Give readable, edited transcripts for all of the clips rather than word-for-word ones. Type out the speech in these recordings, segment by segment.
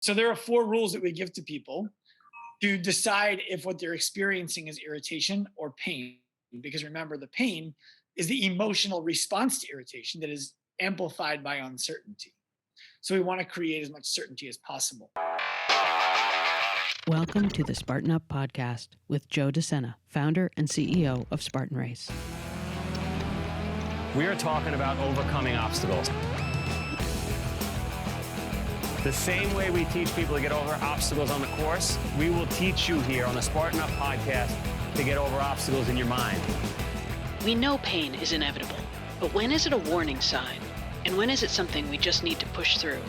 So there are 4 rules that we give to people to decide if what they're experiencing is irritation or pain. Because remember, the pain is the emotional response to irritation that is amplified by uncertainty. So we want to create as much certainty as possible. Welcome to the Spartan Up podcast with Joe De Sena, founder and CEO of Spartan Race. We are talking about overcoming obstacles. The same way we teach people to get over obstacles on the course, we will teach you here on the Spartan Up podcast to get over obstacles in your mind. We know pain is inevitable, but when is it a warning sign? And when is it something we just need to push through?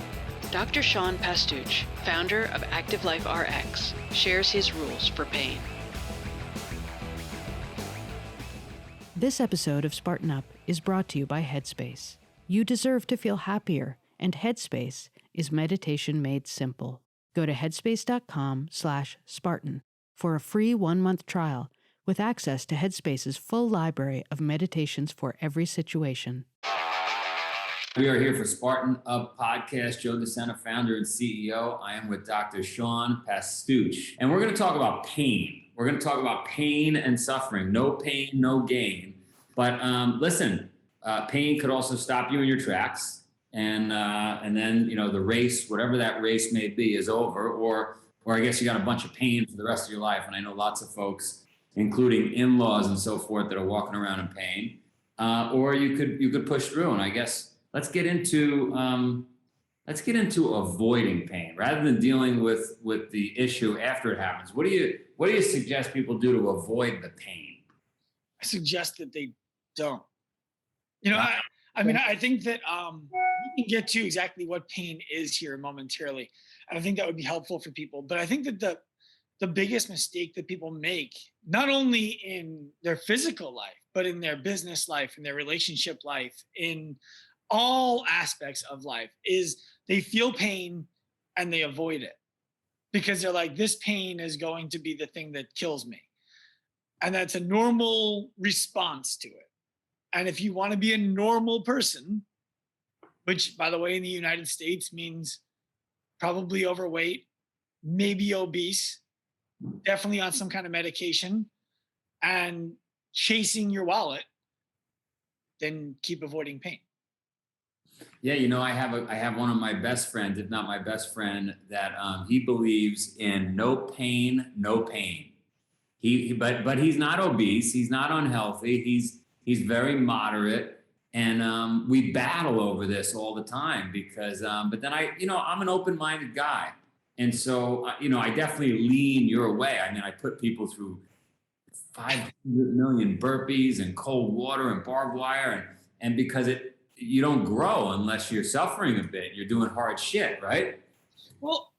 Dr. Sean Pastuch, founder of Active Life RX, shares his rules for pain. This episode of Spartan Up is brought to you by Headspace. You deserve to feel happier, and Headspace is meditation made simple. Go to headspace.com/Spartan for a free 1-month trial with access to Headspace's full library of meditations for every situation. We are here for Spartan Up podcast. Joe De Sena, founder and CEO. I am with Dr. Sean Pastuch, and we're going to talk about pain. We're going to talk about pain and suffering. No pain, no gain. But listen, pain could also stop you in your tracks. And then, the race, whatever that race may be, is over, or I guess you got a bunch of pain for the rest of your life. And I know lots of folks, including in-laws and so forth, that are walking around in pain. Or you could push through. And I guess let's get into avoiding pain rather than dealing with the issue after it happens. What do you suggest people do to avoid the pain? I suggest that they don't. I think that we can get to exactly what pain is here momentarily. And I think that would be helpful for people. But I think that the biggest mistake that people make, not only in their physical life, but in their business life, in their relationship life, in all aspects of life, is they feel pain and they avoid it. Because they're like, this pain is going to be the thing that kills me. And that's a normal response to it. And if you want to be a normal person, which, by the way, in the United States means probably overweight, maybe obese, definitely on some kind of medication, and chasing your wallet, then keep avoiding pain. Yeah, I have one of my best friends, if not my best friend, that he believes in no pain, no pain. But he's not obese, he's not unhealthy, he's very moderate. And we battle over this all the time because, but then I'm an open-minded guy. And so, I definitely lean your way. I mean, I put people through 500 million burpees and cold water and barbed wire. And because you don't grow unless you're suffering a bit, you're doing hard shit, right? Well,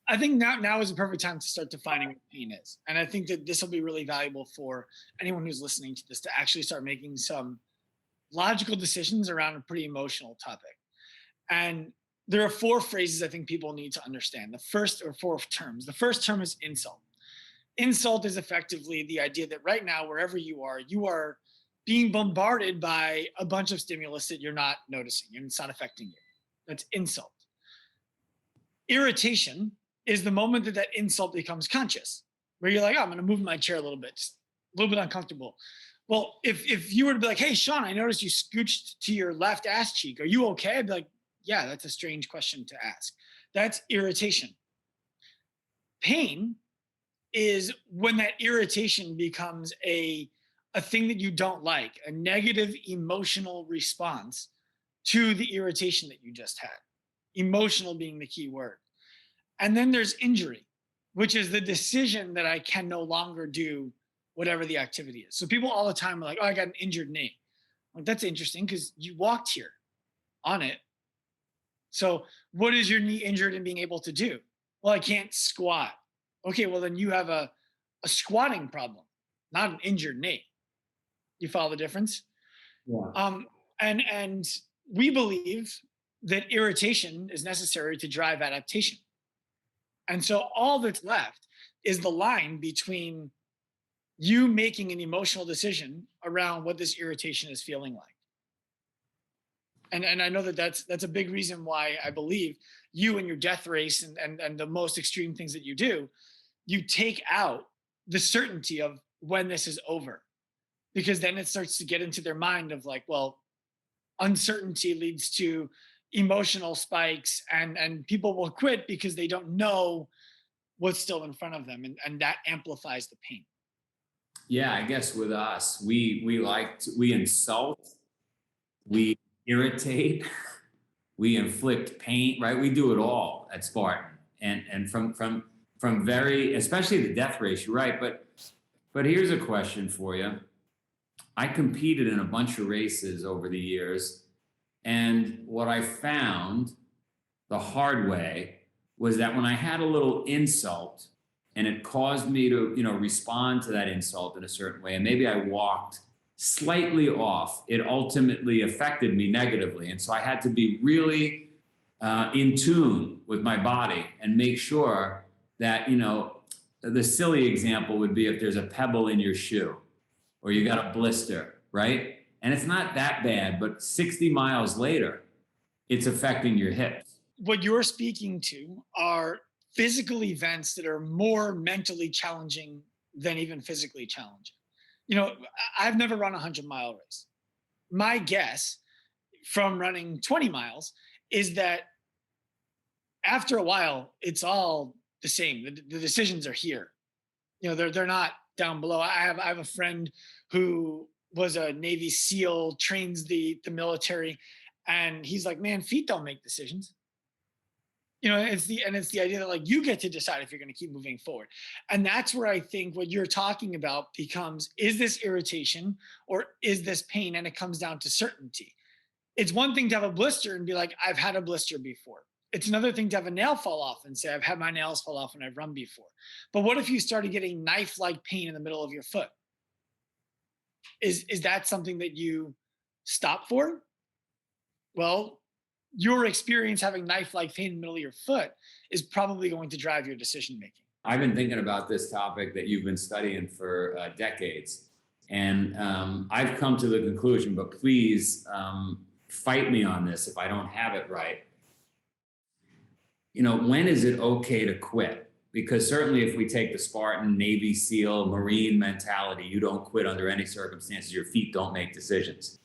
I think now is the perfect time to start defining what pain is. And I think that this will be really valuable for anyone who's listening to this to actually start making some logical decisions around a pretty emotional topic. And there are 4 phrases I think people need to understand. The first, or 4 terms. The first term is insult. Insult is effectively the idea that right now, wherever you are being bombarded by a bunch of stimulus that you're not noticing and it's not affecting you. That's insult. Irritation is the moment that insult becomes conscious, where you're like, oh, I'm going to move my chair a little bit, just a little bit uncomfortable. Well, if you were to be like, hey, Sean, I noticed you scooched to your left ass cheek. Are you okay? I'd be like, yeah, that's a strange question to ask. That's irritation. Pain is when that irritation becomes a thing that you don't like, a negative emotional response to the irritation that you just had. Emotional being the key word. And then there's injury, which is the decision that I can no longer do whatever the activity is. So people all the time are like, oh, I got an injured knee. Like, that's interesting because you walked here on it. So what is your knee injured in being able to do? Well, I can't squat. Okay, well then you have a squatting problem, not an injured knee. You follow the difference? Yeah. And we believe that irritation is necessary to drive adaptation. And so all that's left is the line between you making an emotional decision around what this irritation is feeling like. And I know that that's a big reason why I believe you and your death race and the most extreme things that you do, you take out the certainty of when this is over, because then it starts to get into their mind of like, well, uncertainty leads to emotional spikes, and people will quit because they don't know what's still in front of them, and that amplifies the pain. Yeah, I guess with us, we insult, we irritate, we inflict pain, right? We do it all at Spartan. And from very, especially the death race, you're right. But here's a question for you. I competed in a bunch of races over the years, and what I found the hard way was that when I had a little insult and it caused me to, respond to that insult in a certain way, and maybe I walked slightly off, it ultimately affected me negatively. And so I had to be really in tune with my body and make sure that, the silly example would be if there's a pebble in your shoe or you got a blister, right? And it's not that bad, but 60 miles later, it's affecting your hips. What you're speaking to are physical events that are more mentally challenging than even physically challenging. I've never run a 100-mile race. My guess from running 20 miles is that after a while, it's all the same. The decisions are here. They're not down below. I have a friend who was a Navy SEAL, trains the military, and he's like, man, feet don't make decisions. It's the idea that like you get to decide if you're going to keep moving forward. And that's where I think what you're talking about becomes, is this irritation or is this pain? And it comes down to certainty. It's one thing to have a blister and be like, I've had a blister before. It's another thing to have a nail fall off and say, I've had my nails fall off when I've run before. But what if you started getting knife-like pain in the middle of your foot? Is that something that you stop for? Well, your experience having knife-like pain in the middle of your foot is probably going to drive your decision-making. I've been thinking about this topic that you've been studying for decades. And I've come to the conclusion, but please fight me on this if I don't have it right. When is it okay to quit? Because certainly if we take the Spartan, Navy SEAL, Marine mentality, you don't quit under any circumstances. Your feet don't make decisions.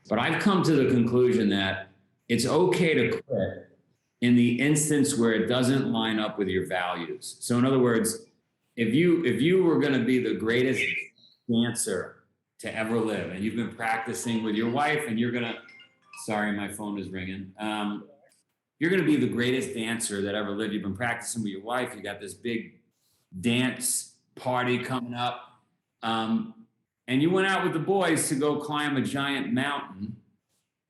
But I've come to the conclusion that it's okay to quit in the instance where it doesn't line up with your values. So in other words, if you were going to be the greatest dancer to ever live, and you've been practicing with your wife, and you're going to, sorry, my phone is ringing. You're going to be the greatest dancer that ever lived. You've been practicing with your wife. You got this big dance party coming up. And you went out with the boys to go climb a giant mountain,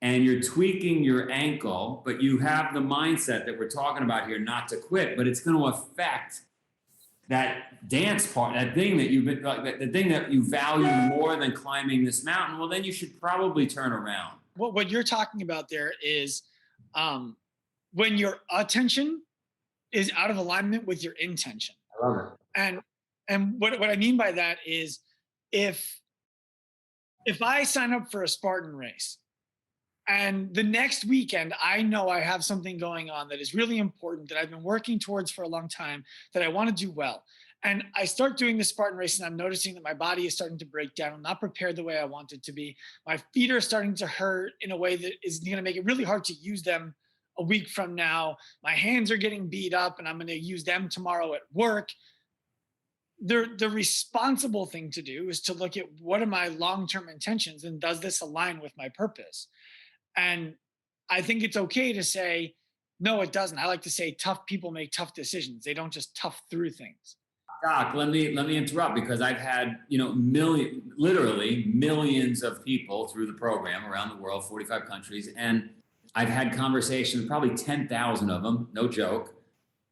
and you're tweaking your ankle, but you have the mindset that we're talking about here, not to quit, but it's going to affect that dance part, that thing that the thing that you value more than climbing this mountain. Well, then you should probably turn around. What you're talking about there is when your attention is out of alignment with your intention. I love it. And what I mean by that is if I sign up for a Spartan race and the next weekend I know I have something going on that is really important that I've been working towards for a long time, that I want to do well, and I start doing the Spartan race and I'm noticing that my body is starting to break down. I'm not prepared the way I want it to be. My feet are starting to hurt in a way that is going to make it really hard to use them a week from now. My hands are getting beat up and I'm going to use them tomorrow at work. The responsible thing to do is to look at what are my long-term intentions and does this align with my purpose? And I think it's okay to say, no, it doesn't. I like to say tough people make tough decisions. They don't just tough through things. Doc, let me interrupt, because I've had, literally millions of people through the program around the world, 45 countries. And I've had conversations, probably 10,000 of them, no joke.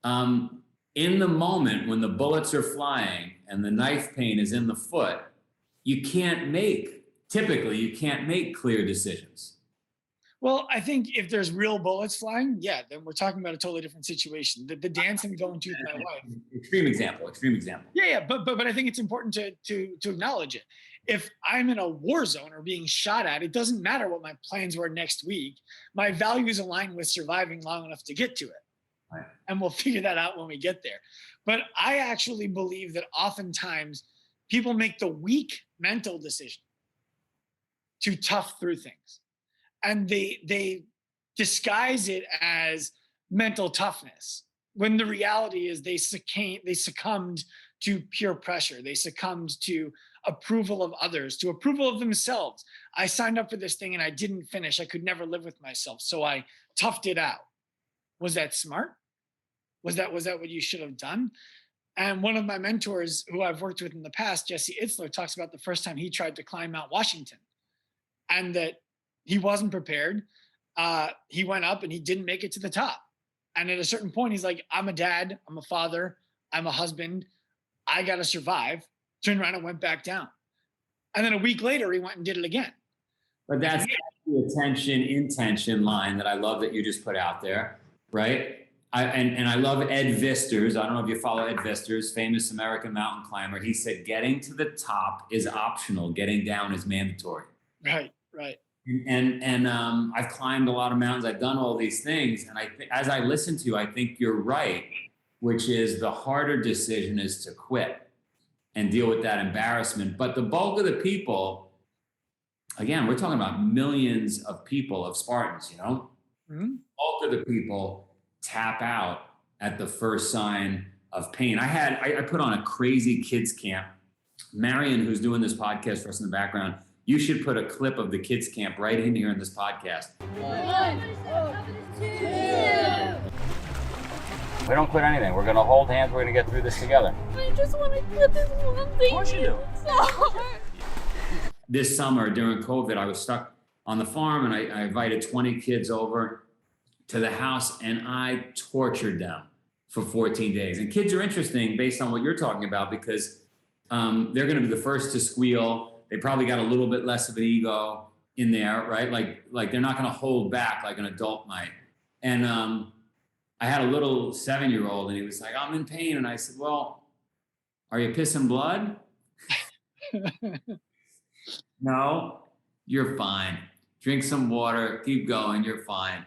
In the moment when the bullets are flying and the knife pain is in the foot, you can't make clear decisions. Well, I think if there's real bullets flying, yeah, then we're talking about a totally different situation. The dance I'm going to with my wife. Extreme example. Yeah, but I think it's important to acknowledge it. If I'm in a war zone or being shot at, it doesn't matter what my plans were next week. My values align with surviving long enough to get to it. Right. And we'll figure that out when we get there. But I actually believe that oftentimes people make the weak mental decision to tough through things. And they disguise it as mental toughness, when the reality is they succumbed to peer pressure. They succumbed to approval of others, to approval of themselves. I signed up for this thing and I didn't finish. I could never live with myself. So I toughed it out. Was that smart? Was that what you should have done? And one of my mentors who I've worked with in the past, Jesse Itzler, talks about the first time he tried to climb Mount Washington and that he wasn't prepared. He went up and he didn't make it to the top. And at a certain point, he's like, I'm a dad, I'm a father, I'm a husband. I got to survive. Turned around and went back down. And then a week later, he went and did it again. But that's the intention line that I love that you just put out there, right? And I love Ed Visters. I don't know if you follow Ed Visters, famous American mountain climber. He said, getting to the top is optional. Getting down is mandatory. Right. And I've climbed a lot of mountains. I've done all these things. And as I listen to you, I think you're right, which is the harder decision is to quit and deal with that embarrassment. But the bulk of the people, again, we're talking about millions of people, of Spartans, you know? Mm-hmm. Bulk of the people tap out at the first sign of pain. I put on a crazy kids camp. Marion, who's doing this podcast for us in the background, you should put a clip of the kids camp right in here in this podcast. 1, 2. We don't quit anything. We're going to hold hands. We're going to get through this together. I just want to quit this one thing. Of course you do. It's so hard. This summer during COVID, I was stuck on the farm and I invited 20 kids over to the house and I tortured them for 14 days. And kids are interesting based on what you're talking about because they're going to be the first to squeal. They probably got a little bit less of an ego in there, right? Like they're not going to hold back like an adult might. And I had a little 7-year-old and he was like, I'm in pain. And I said, well, are you pissing blood? No, you're fine. Drink some water, keep going, you're fine.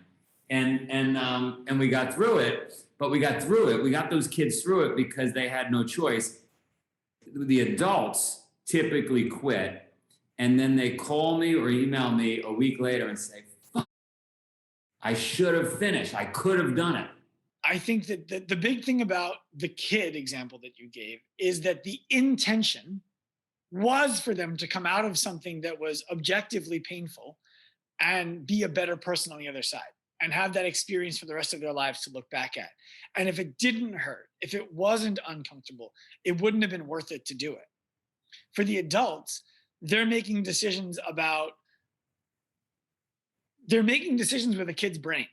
And we got through it, but we got through it. We got those kids through it because they had no choice. The adults typically quit and then they call me or email me a week later and say, fuck, I should have finished. I could have done it. I think that the big thing about the kid example that you gave is that the intention was for them to come out of something that was objectively painful and be a better person on the other side and have that experience for the rest of their lives to look back at. And if it didn't hurt, if it wasn't uncomfortable, it wouldn't have been worth it to do it. For the adults, they're making decisions with a kid's brain.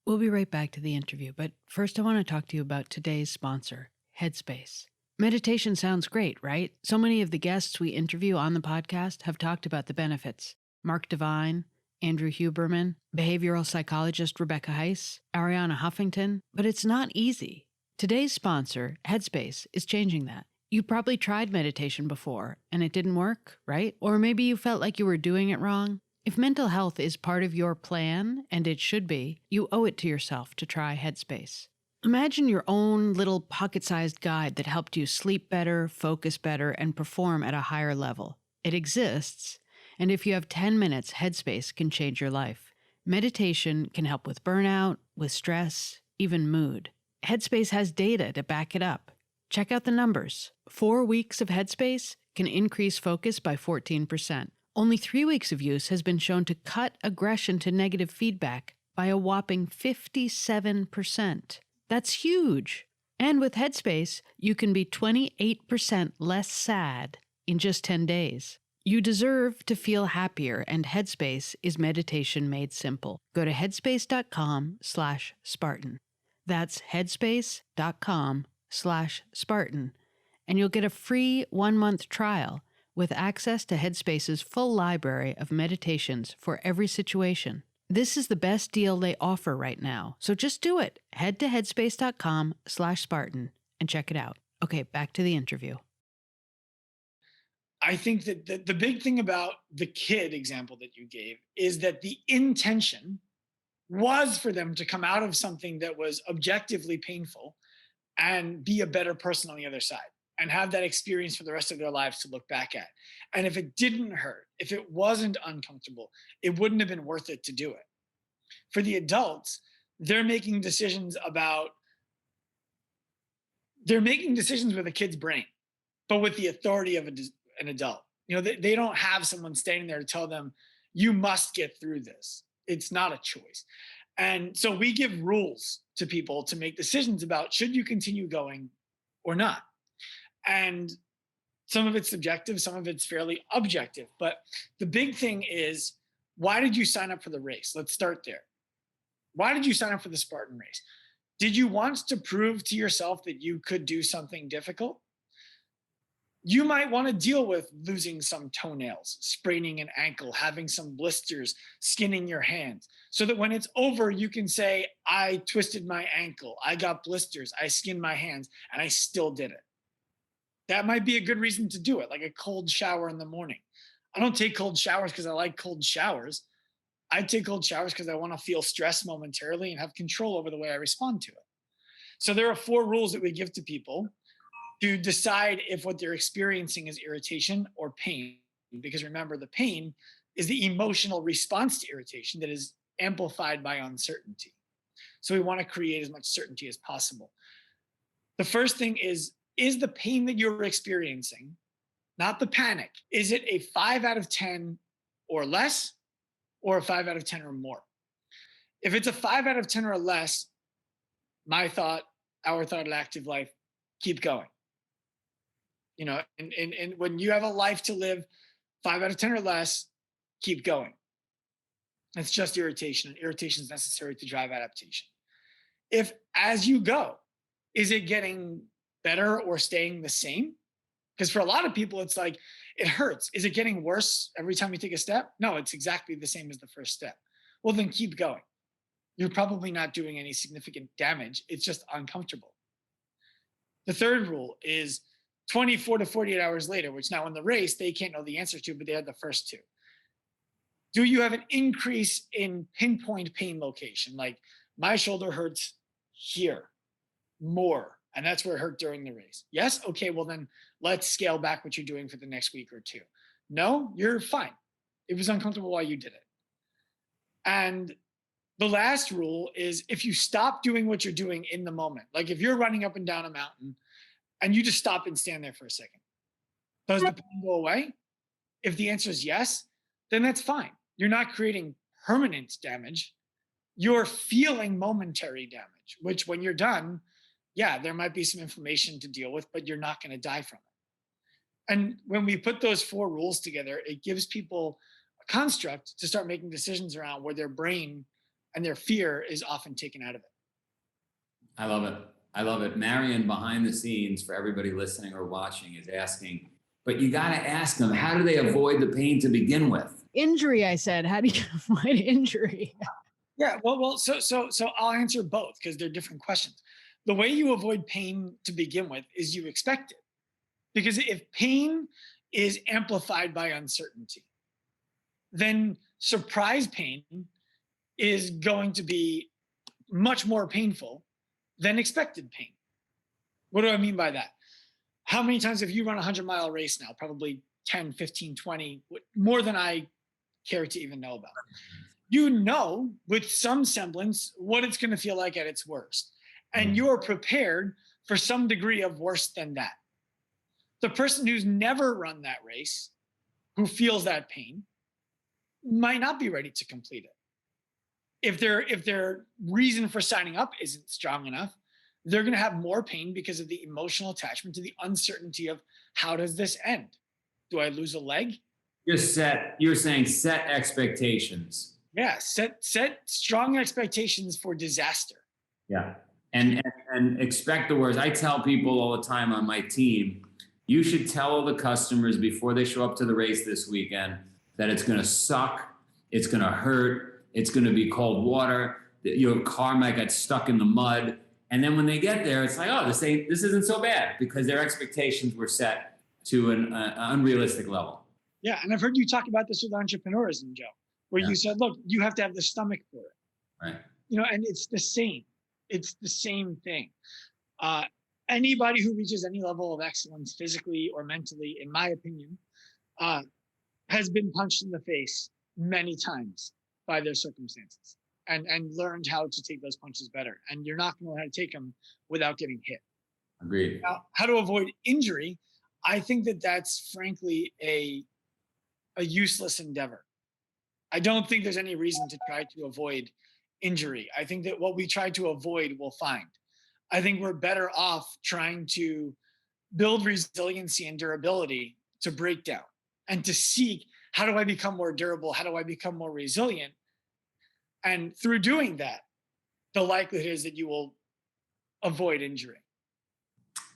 We'll be right back to the interview, but first I want to talk to you about today's sponsor, Headspace. Meditation sounds great, right? So many of the guests we interview on the podcast have talked about the benefits. Mark Devine, Andrew Huberman, behavioral psychologist Rebecca Heiss, Ariana Huffington, but it's not easy. Today's sponsor, Headspace, is changing that. You probably tried meditation before and it didn't work, right? Or maybe you felt like you were doing it wrong. If mental health is part of your plan, and it should be, you owe it to yourself to try Headspace. Imagine your own little pocket-sized guide that helped you sleep better, focus better, and perform at a higher level. It exists, and if you have 10 minutes, Headspace can change your life. Meditation can help with burnout, with stress, even mood. Headspace has data to back it up. Check out the numbers. 4 weeks of Headspace can increase focus by 14%. Only 3 weeks of use has been shown to cut aggression to negative feedback by a whopping 57%. That's huge. And with Headspace, you can be 28% less sad in just 10 days. You deserve to feel happier, and Headspace is meditation made simple. Go to headspace.com/Spartan. That's headspace.com/Spartan. And you'll get a free 1-month trial with access to Headspace's full library of meditations for every situation. This is the best deal they offer right now, so just do it. Head to headspace.com/Spartan and check it out. Okay, back to the interview. I think that the big thing about the kid example that you gave is that the intention was for them to come out of something that was objectively painful and be a better person on the other side and have that experience for the rest of their lives to look back at. And if it didn't hurt, if it wasn't uncomfortable, it wouldn't have been worth it to do it. For the adults, they're making decisions with a kid's brain, but with the authority of an adult. They don't have someone standing there to tell them, you must get through this. It's not a choice. And so we give rules to people to make decisions about should you continue going or not. And some of it's subjective, some of it's fairly objective. But the big thing is, why did you sign up for the race? Let's start there. Why did you sign up for the Spartan race? Did you want to prove to yourself that you could do something difficult? You might want to deal with losing some toenails, spraining an ankle, having some blisters, skinning your hands, so that when it's over, you can say, I twisted my ankle, I got blisters, I skinned my hands, and I still did it. That might be a good reason to do it, like a cold shower in the morning. I don't take cold showers because I like cold showers. I take cold showers because I want to feel stress momentarily and have control over the way I respond to it. So there are 4 rules that we give to people to decide if what they're experiencing is irritation or pain. Because remember, the pain is the emotional response to irritation that is amplified by uncertainty. So we want to create as much certainty as possible. The first thing is the pain that you're experiencing, not the panic, is it a 5 out of 10 or less, or a 5 out of 10 or more? If it's a 5 out of 10 or less, our thought at Active Life, keep going. And when you have a life to live, 5 out of 10 or less, keep going. It's just irritation, and irritation is necessary to drive adaptation. If as you go, is it getting better or staying the same? Because for a lot of people, it's like, it hurts. Is it getting worse every time you take a step? No, it's exactly the same as the first step. Well, then keep going. You're probably not doing any significant damage. It's just uncomfortable. The third rule is 24 to 48 hours later, which now in the race, they can't know the answer to, but they had the first 2. Do you have an increase in pinpoint pain location? Like, my shoulder hurts here more, and that's where it hurt during the race. Yes? Okay, well then let's scale back what you're doing for the next week or 2. No, you're fine. It was uncomfortable while you did it. And the last rule is, if you stop doing what you're doing in the moment, like if you're running up and down a mountain and you just stop and stand there for a second, does the pain go away? If the answer is yes, then that's fine. You're not creating permanent damage. You're feeling momentary damage, which when you're done, yeah, there might be some inflammation to deal with, but you're not going to die from it. And when we put those 4 rules together, it gives people a construct to start making decisions around where their brain and their fear is often taken out of it. I love it. I love it. Marion, behind the scenes, for everybody listening or watching, is asking, but you got to ask them, how do they avoid the pain to begin with? Injury, I said. How do you avoid injury? Yeah, so I'll answer both because they're different questions. The way you avoid pain to begin with is you expect it. Because if pain is amplified by uncertainty, then surprise pain is going to be much more painful than expected pain. What do I mean by that? How many times have you run a 100-mile race now? Probably 10, 15, 20, more than I care to even know about. You know, with some semblance, what it's going to feel like at its worst. And you're prepared for some degree of worse than that. The person who's never run that race, who feels that pain, might not be ready to complete it. If their reason for signing up isn't strong enough, they're going to have more pain because of the emotional attachment to the uncertainty of, how does this end? Do I lose a leg? You're saying set expectations. Yeah, set strong expectations for disaster. Yeah. And expect the worst. I tell people all the time on my team, you should tell the customers before they show up to the race this weekend that it's going to suck, it's going to hurt, it's going to be cold water, your car might get stuck in the mud. And then when they get there, it's like, oh, this isn't so bad, because their expectations were set to an unrealistic level. Yeah, and I've heard you talk about this with entrepreneurism, Joe, where you said, look, you have to have the stomach for it. Right. And it's the same. It's the same thing. Anybody who reaches any level of excellence physically or mentally, in my opinion, has been punched in the face many times by their circumstances and learned how to take those punches better. And you're not going to learn how to take them without getting hit. Agreed. Now, how to avoid injury, I think that that's frankly a useless endeavor. I don't think there's any reason to try to avoid injury. I think that what we try to avoid, we'll find. I think we're better off trying to build resiliency and durability to break down and to seek, how do I become more durable? How do I become more resilient? And through doing that, the likelihood is that you will avoid injury.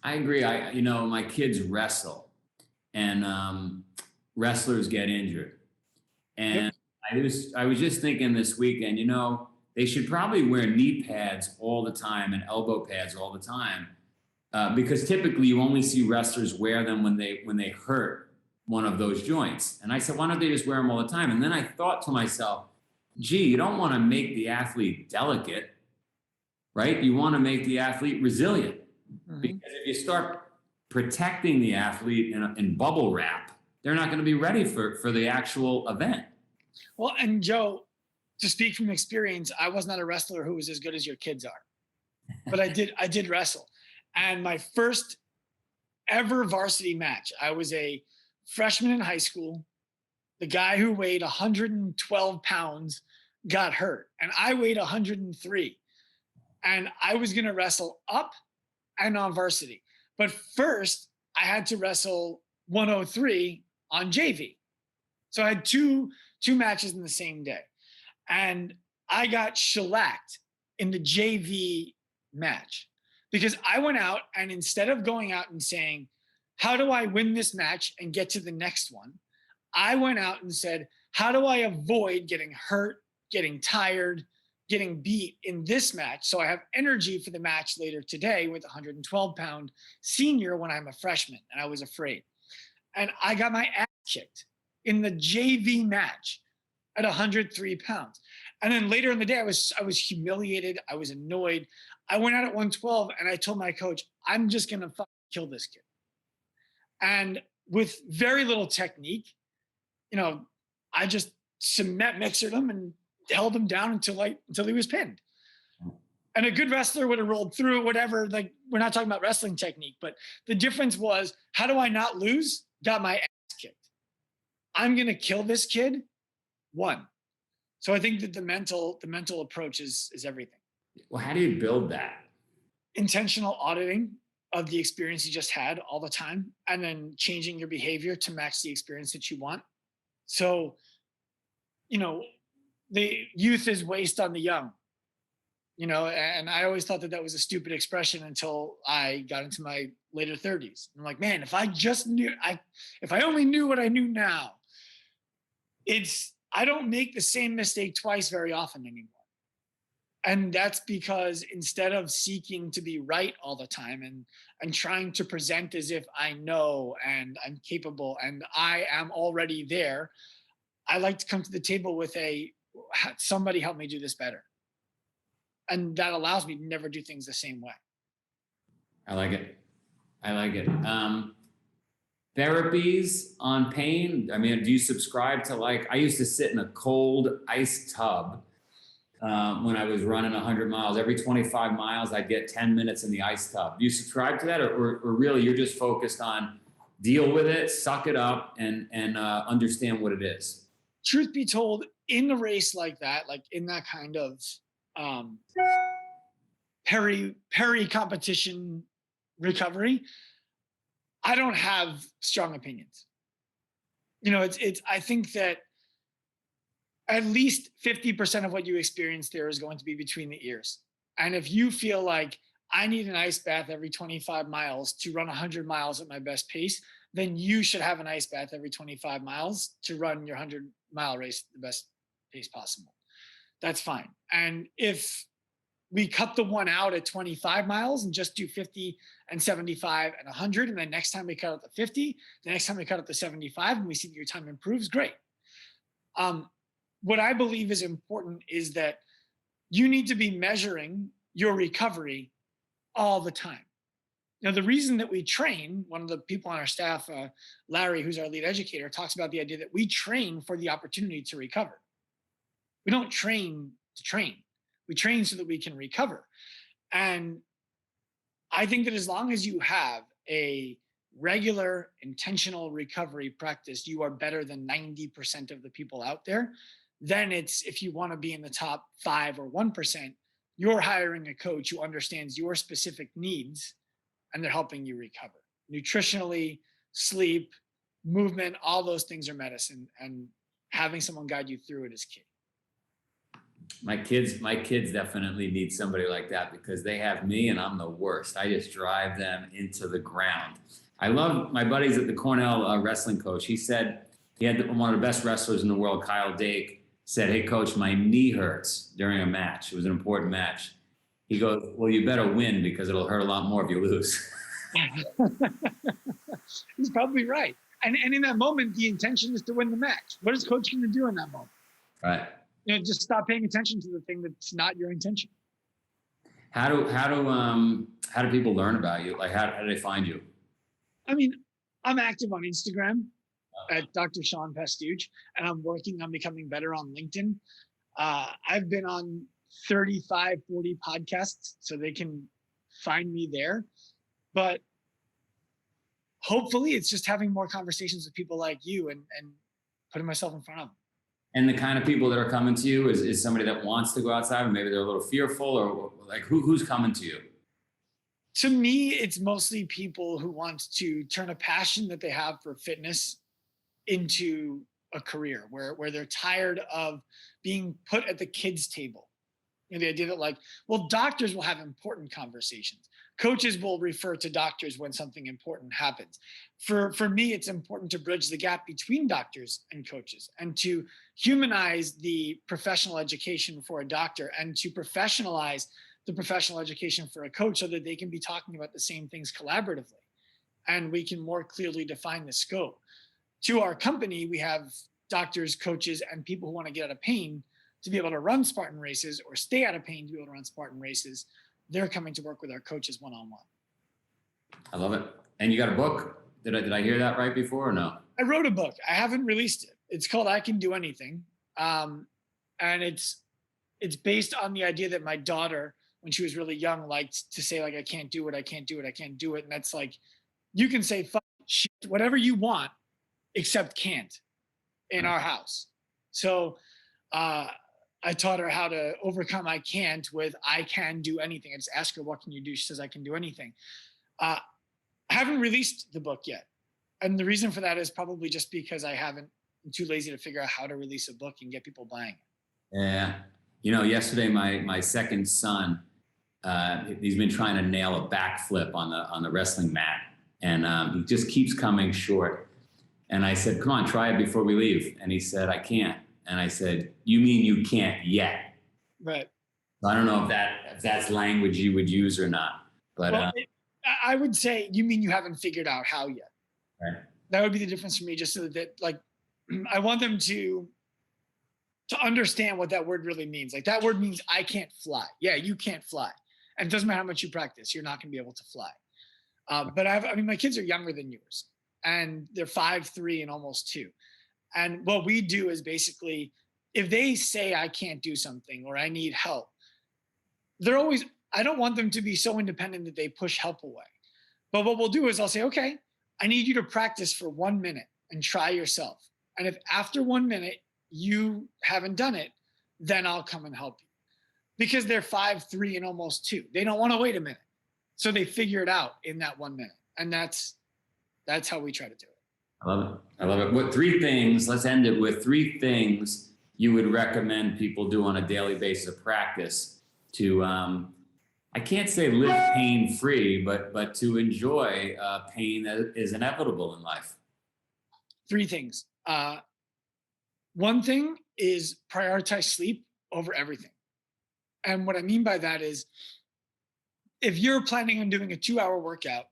I agree. My kids wrestle, and wrestlers get injured. And I was just thinking this weekend, they should probably wear knee pads all the time and elbow pads all the time, because typically you only see wrestlers wear them when they hurt one of those joints. And I said, why don't they just wear them all the time? And then I thought to myself, gee, you don't want to make the athlete delicate, right? You want to make the athlete resilient. Mm-hmm. Because if you start protecting the athlete in bubble wrap, they're not going to be ready for the actual event. Well, and Joe, to speak from experience, I was not a wrestler who was as good as your kids are, but I did wrestle. And my first ever varsity match, I was a freshman in high school. The guy who weighed 112 pounds got hurt, and I weighed 103. And I was going to wrestle up and on varsity. But first, I had to wrestle 103 on JV. So I had two matches in the same day. And I got shellacked in the JV match because I went out, and instead of going out and saying, how do I win this match and get to the next one? I went out and said, how do I avoid getting hurt, getting tired, getting beat in this match, so I have energy for the match later today with a 112-pound senior when I'm a freshman? And I was afraid. And I got my ass kicked in the JV match at 103 pounds. And then later in the day, I was humiliated. I was annoyed. I went out at 112, and I told my coach, I'm just going to kill this kid. And with very little technique, I just cement mixered him and held him down until he was pinned. And a good wrestler would have rolled through, whatever. Like, we're not talking about wrestling technique, but the difference was, how do I not lose? Got my ass kicked. I'm going to kill this kid. Won. So I think that the mental approach is everything. Well, how do you build that? Intentional auditing of the experience you just had all the time, and then changing your behavior to match the experience that you want. So, the youth is waste on the young, and I always thought that was a stupid expression until I got into my later 30s. I'm like, man, if I only knew what I knew now, I don't make the same mistake twice very often anymore. And that's because instead of seeking to be right all the time and trying to present as if I know and I'm capable and I am already there, I like to come to the table with somebody help me do this better. And that allows me to never do things the same way. I like it. Therapies on pain. I mean, do you subscribe to, I used to sit in a cold ice tub when I was running 100 miles. Every 25 miles, I'd get 10 minutes in the ice tub. Do you subscribe to that, or really you're just focused on deal with it, suck it up, and understand what it is? Truth be told, in a race like that, like in that kind of peri-competition recovery, I don't have strong opinions. I think that at least 50% of what you experience there is going to be between the ears. And if you feel like I need an ice bath every 25 miles to run 100 miles at my best pace, then you should have an ice bath every 25 miles to run your 100-mile race at the best pace possible. That's fine. And if we cut the one out at 25 miles and just do 50 and 75 and 100. And then next time we cut out the 50, the next time we cut out the 75 and we see that your time improves, great. What I believe is important is that you need to be measuring your recovery all the time. Now, the reason that we train, one of the people on our staff, Larry, who's our lead educator, talks about the idea that we train for the opportunity to recover. We don't train to train. We train so that we can recover. And I think that as long as you have a regular, intentional recovery practice, you are better than 90% of the people out there. Then it's, if you want to be in the top 5 or 1%, you're hiring a coach who understands your specific needs and they're helping you recover. Nutritionally, sleep, movement, all those things are medicine, and having someone guide you through it is key. My kids definitely need somebody like that because they have me and I'm the worst. I just drive them into the ground. I love my buddies at the Cornell wrestling coach. He said, he had one of the best wrestlers in the world, Kyle Dake, said, "Hey coach, my knee hurts during a match." It was an important match. He goes, "Well, you better win because it'll hurt a lot more if you lose." He's probably right. And in that moment, the intention is to win the match. What is coach going to do in that moment? Right. Just stop paying attention to the thing that's not your intention. How do people learn about you? Like, how do they find you? I mean, I'm active on Instagram at Dr. Sean Pastuch, and I'm working on becoming better on LinkedIn. I've been on 35, 40 podcasts, so they can find me there. But hopefully it's just having more conversations with people like you and putting myself in front of them. And the kind of people that are coming to you is somebody that wants to go outside, and maybe they're a little fearful, or like who's coming to you? To me, it's mostly people who want to turn a passion that they have for fitness into a career where they're tired of being put at the kids' table. You know, the idea that like, well, doctors will have important conversations. Coaches will refer to doctors when something important happens. For me, it's important to bridge the gap between doctors and coaches and to humanize the professional education for a doctor and to professionalize the professional education for a coach so that they can be talking about the same things collaboratively and we can more clearly define the scope. To our company, we have doctors, coaches, and people who want to get out of pain to be able to run Spartan races or stay out of pain to be able to run Spartan races. They're coming to work with our coaches one-on-one. I love it. And you got a book? Did I hear that right before or no? I wrote a book. I haven't released it. It's called I Can Do Anything. And it's based on the idea that my daughter, when she was really young, liked to say, like, I can't do it, I can't do it, I can't do it. And that's like, you can say fuck shit, whatever you want, except can't in our house. So I taught her how to overcome I can't with I can do anything. I just ask her, what can you do? She says, I can do anything. I haven't released the book yet. And the reason for that is probably just because I'm too lazy to figure out how to release a book and get people buying it. Yeah. You know, yesterday, my second son, he's been trying to nail a backflip on the wrestling mat. And he just keeps coming short. And I said, come on, try it before we leave. And he said, I can't. And I said, you mean you can't yet? Right. So I don't know if that's language you would use or not. But well, I would say, you mean you haven't figured out how yet? Right. That would be the difference for me, just so that like, I want them to understand what that word really means. Like that word means I can't fly. Yeah, you can't fly. And it doesn't matter how much you practice, you're not going to be able to fly. But my kids are younger than yours and they're 5, 3 and almost 2. And what we do is basically, if they say I can't do something or I need help, I don't want them to be so independent that they push help away. But what we'll do is I'll say, okay, I need you to practice for 1 minute and try yourself. And if after 1 minute you haven't done it, then I'll come and help you. Because they're 5, 3 and almost 2. They don't want to wait a minute. So they figure it out in that 1 minute. And that's how we try to do it. I love it. What 3 things, let's end it with 3 things you would recommend people do on a daily basis of practice to, I can't say live pain-free, but to enjoy pain that is inevitable in life. 3 things. One thing is prioritize sleep over everything. And what I mean by that is if you're planning on doing a 2-hour workout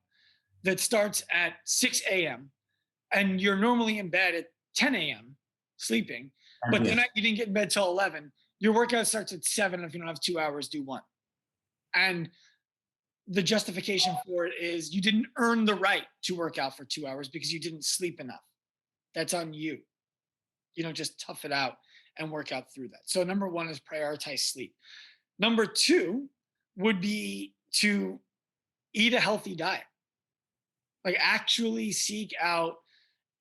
that starts at 6 a.m. and you're normally in bed at 10 a.m. sleeping, but tonight you didn't get in bed till 11, your workout starts at 7. If you don't have 2 hours, do 1. And the justification for it is you didn't earn the right to work out for 2 hours because you didn't sleep enough. That's on you. You don't just tough it out and work out through that. So number 1 is prioritize sleep. Number 2 would be to eat a healthy diet. Like actually seek out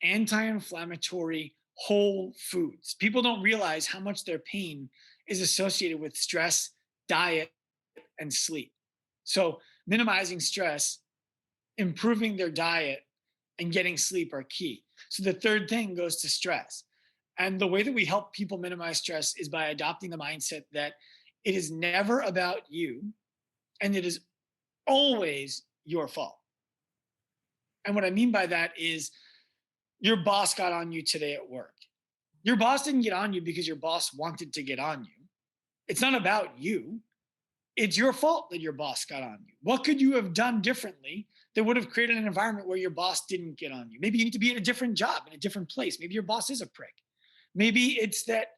anti-inflammatory whole foods. People don't realize how much their pain is associated with stress, diet, and sleep. So minimizing stress, improving their diet, and getting sleep are key. So the third thing goes to stress. And the way that we help people minimize stress is by adopting the mindset that it is never about you and it is always your fault. And what I mean by that is your boss got on you today at work. Your boss didn't get on you because your boss wanted to get on you. It's not about you. It's your fault that your boss got on you. What could you have done differently that would have created an environment where your boss didn't get on you? Maybe you need to be at a different job, in a different place. Maybe your boss is a prick. Maybe it's that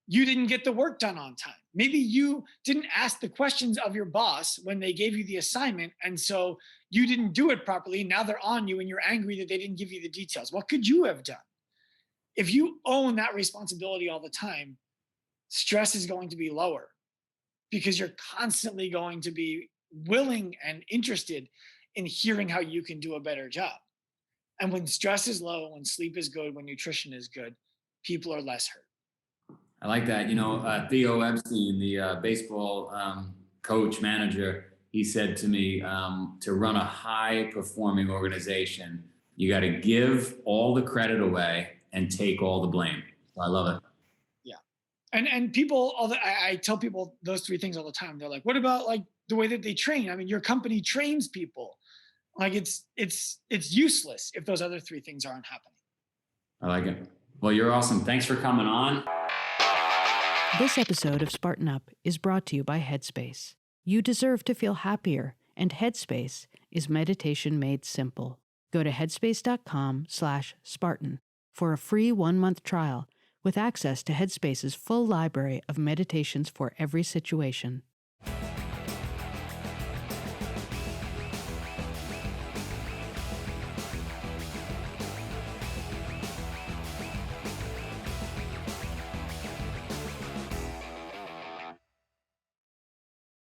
you didn't get the work done on time. Maybe you didn't ask the questions of your boss when they gave you the assignment, and so you didn't do it properly. Now they're on you and you're angry that they didn't give you the details. What could you have done? If you own that responsibility all the time, stress is going to be lower because you're constantly going to be willing and interested in hearing how you can do a better job. And when stress is low, when sleep is good, when nutrition is good, people are less hurt. I like that. Theo Epstein, the baseball coach manager, he said to me, to run a high performing organization, you got to give all the credit away and take all the blame. So I love it. Yeah. And people, I tell people those 3 things all the time. They're like, what about like the way that they train? I mean, your company trains people. Like it's useless if those other 3 things aren't happening. I like it. Well, you're awesome. Thanks for coming on. This episode of Spartan Up is brought to you by Headspace. You deserve to feel happier, and Headspace is meditation made simple. Go to headspace.com/Spartan for a free 1-month trial with access to Headspace's full library of meditations for every situation.